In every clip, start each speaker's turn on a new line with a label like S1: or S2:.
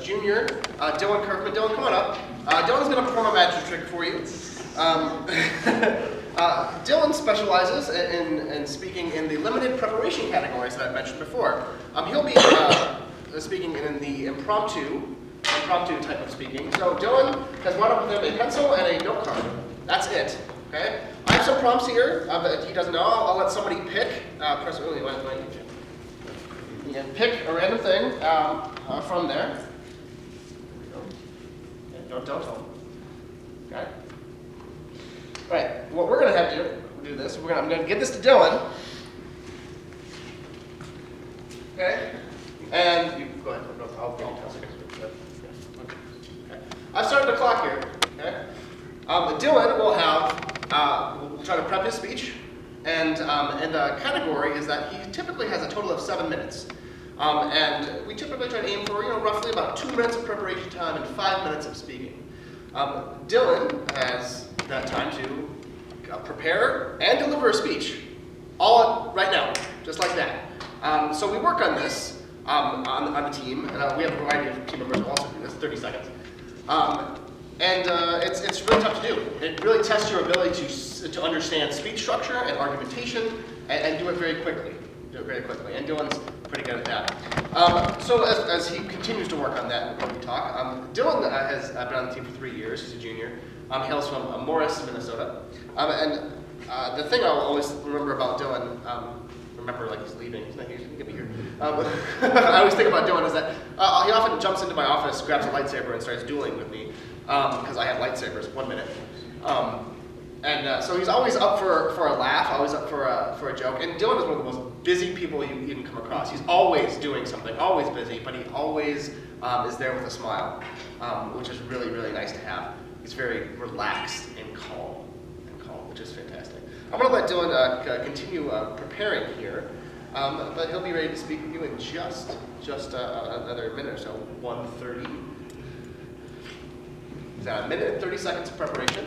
S1: junior, Dylan Curfman. Dylan, come on up. Dylan's going to perform a magic trick for you. Dylan specializes in speaking in the limited preparation categories that I mentioned before. He'll be speaking in the impromptu type of speaking. So Dylan has brought up with him a pencil and a note card. That's it. Okay. I have some prompts here that he doesn't know. I'll let somebody pick. You can pick a random thing from there. Don't tell him. Okay. All right. What we're going to have to do this. I'm going to give this to Dylan. Okay. And you go ahead. I'll give you okay. I've started the clock here. Okay. Dylan will we'll try to prep his speech, and the category is that he typically has a total of 7 minutes. And we typically try to aim for roughly about 2 minutes of preparation time and 5 minutes of speaking. Dylan has that time to prepare and deliver a speech, all right now, just like that. So we work on this on the team, and we have a variety of team members who also do this, 30 seconds. It's really tough to do. It really tests your ability to understand speech structure and argumentation and do it very quickly. And Dylan's pretty good at that. So as he continues to work on that when we talk, Dylan has been on the team for 3 years. He's a junior. Hails from Morris, Minnesota. The thing I'll always remember about Dylan, remember like he's leaving, he's not going to get me here. I always think about Dylan is that he often jumps into my office, grabs a lightsaber, and starts dueling with me. Because I have lightsabers, 1 minute. So he's always up for a laugh, always up for a joke. And Dylan is one of the most busy people you can come across. He's always doing something, always busy, but he always is there with a smile, which is really, really nice to have. He's very relaxed and calm, which is fantastic. I'm going to let Dylan continue preparing here, but he'll be ready to speak with you in just another minute or so, 1:30. He's at 1 minute and 30 seconds of preparation.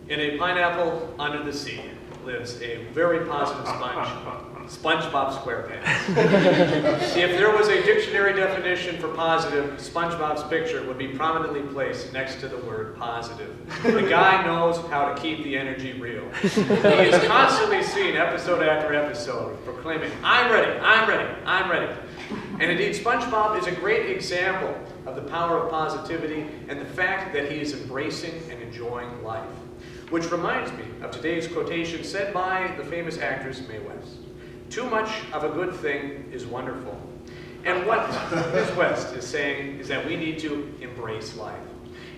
S2: In a pineapple under the sea lives a very positive sponge, SpongeBob SquarePants. If there was a dictionary definition for positive, SpongeBob's picture would be prominently placed next to the word positive. The guy knows how to keep the energy real. He is constantly seen episode after episode proclaiming, "I'm ready, I'm ready, I'm ready." And indeed, SpongeBob is a great example of the power of positivity and the fact that he is embracing and enjoying life. Which reminds me of today's quotation said by the famous actress Mae West. "Too much of a good thing is wonderful." And what Ms. West is saying is that we need to embrace life.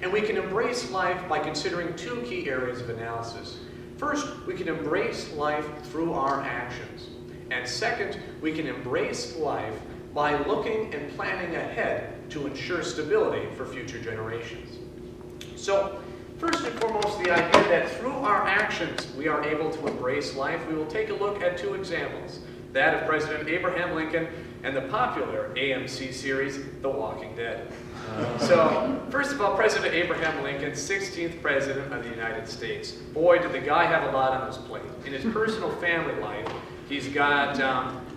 S2: And we can embrace life by considering 2 key areas of analysis. First, we can embrace life through our actions. And second, we can embrace life by looking and planning ahead to ensure stability for future generations. So, first and foremost, the idea that through our actions we are able to embrace life. We will take a look at 2 examples, that of President Abraham Lincoln and the popular AMC series, The Walking Dead. So, first of all, President Abraham Lincoln, 16th President of the United States. Boy, did the guy have a lot on his plate. In his personal family life, he's got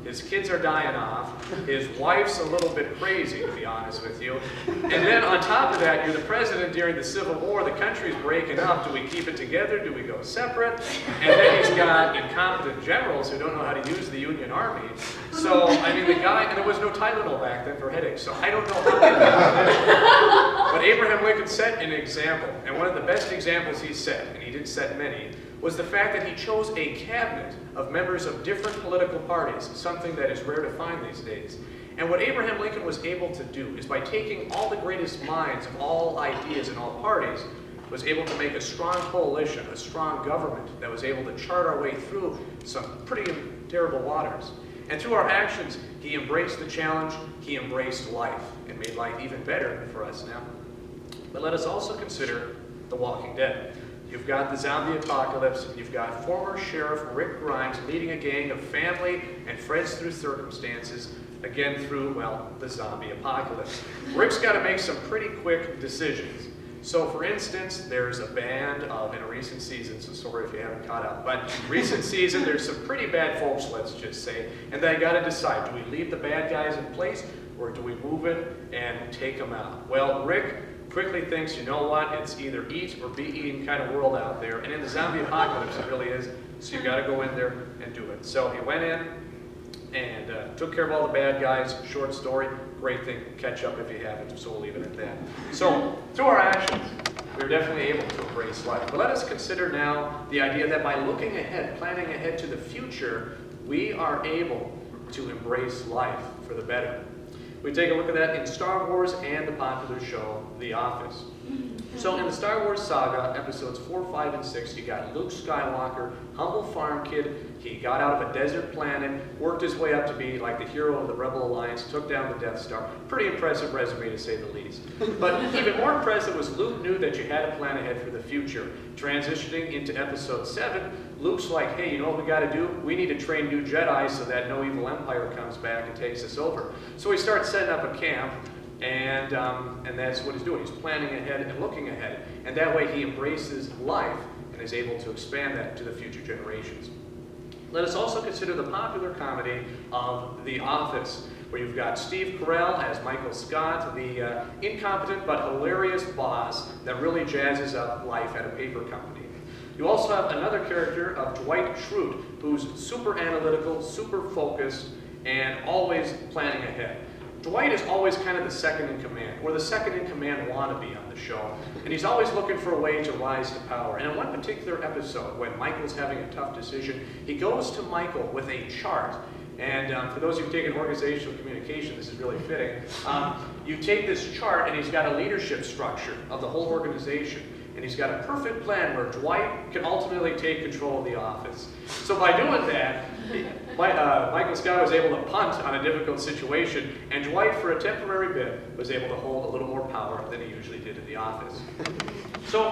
S2: his kids are dying off, his wife's a little bit crazy, to be honest with you, and then on top of that, you're the president during the Civil War, the country's breaking up, do we keep it together, do we go separate? And then he's got incompetent generals who don't know how to use the Union Army. So, I mean, the guy, and there was no Tylenol back then for headaches, so I don't know how they got it. But Abraham Lincoln set an example, and one of the best examples he set, and he did set many, was the fact that he chose a cabinet of members of different political parties, something that is rare to find these days. And what Abraham Lincoln was able to do is by taking all the greatest minds of all ideas in all parties, was able to make a strong coalition, a strong government that was able to chart our way through some pretty terrible waters. And through our actions, he embraced the challenge, he embraced life, and made life even better for us now. But let us also consider The Walking Dead. You've got the zombie apocalypse, you've got former Sheriff Rick Grimes leading a gang of family and friends through circumstances, again through, well, the zombie apocalypse. Rick's got to make some pretty quick decisions. So for instance, there's a band of, in a recent season, so sorry if you haven't caught up, but recent season, there's some pretty bad folks, let's just say, and they got to decide, do we leave the bad guys in place, or do we move it and take them out? Well, Rick quickly thinks, you know what, it's either eat or be eaten kind of world out there, and in the zombie apocalypse it really is, so you got to go in there and do it. So he went in and took care of all the bad guys. Short story, great thing, catch up if you haven't, so we'll leave it at that. So through our actions, we're definitely able to embrace life. But let us consider now the idea that by looking ahead, planning ahead to the future, we are able to embrace life for the better. We take a look at that in Star Wars and the popular show, The Office. So in the Star Wars saga, episodes 4, 5, and 6, you got Luke Skywalker, humble farm kid. He got out of a desert planet, worked his way up to be like the hero of the Rebel Alliance, took down the Death Star. Pretty impressive resume to say the least. But even more impressive was Luke knew that you had to plan ahead for the future. Transitioning into episode 7, Luke's like, hey, you know what we got to do? We need to train new Jedi so that no evil empire comes back and takes us over. So he starts setting up a camp. And that's what he's doing. He's planning ahead and looking ahead. And that way he embraces life and is able to expand that to the future generations. Let us also consider the popular comedy of The Office, where you've got Steve Carell as Michael Scott, the incompetent but hilarious boss that really jazzes up life at a paper company. You also have another character of Dwight Schrute, who's super analytical, super focused, and always planning ahead. Dwight is always kind of the second in command, or the second in command wannabe on the show, and he's always looking for a way to rise to power. And in one particular episode, when Michael's having a tough decision, he goes to Michael with a chart. And for those who've taken organizational communication, this is really fitting. You take this chart, and he's got a leadership structure of the whole organization. And he's got a perfect plan where Dwight can ultimately take control of the office. So by doing that, Michael Scott was able to punt on a difficult situation, and Dwight, for a temporary bit, was able to hold a little more power than he usually did in the office. So,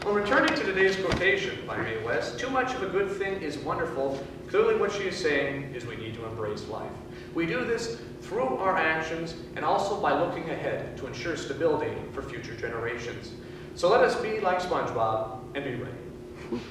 S2: when returning to today's quotation by Mae West, too much of a good thing is wonderful. Clearly what she is saying is we need to embrace life. We do this through our actions and also by looking ahead to ensure stability for future generations. So let us be like SpongeBob and be ready.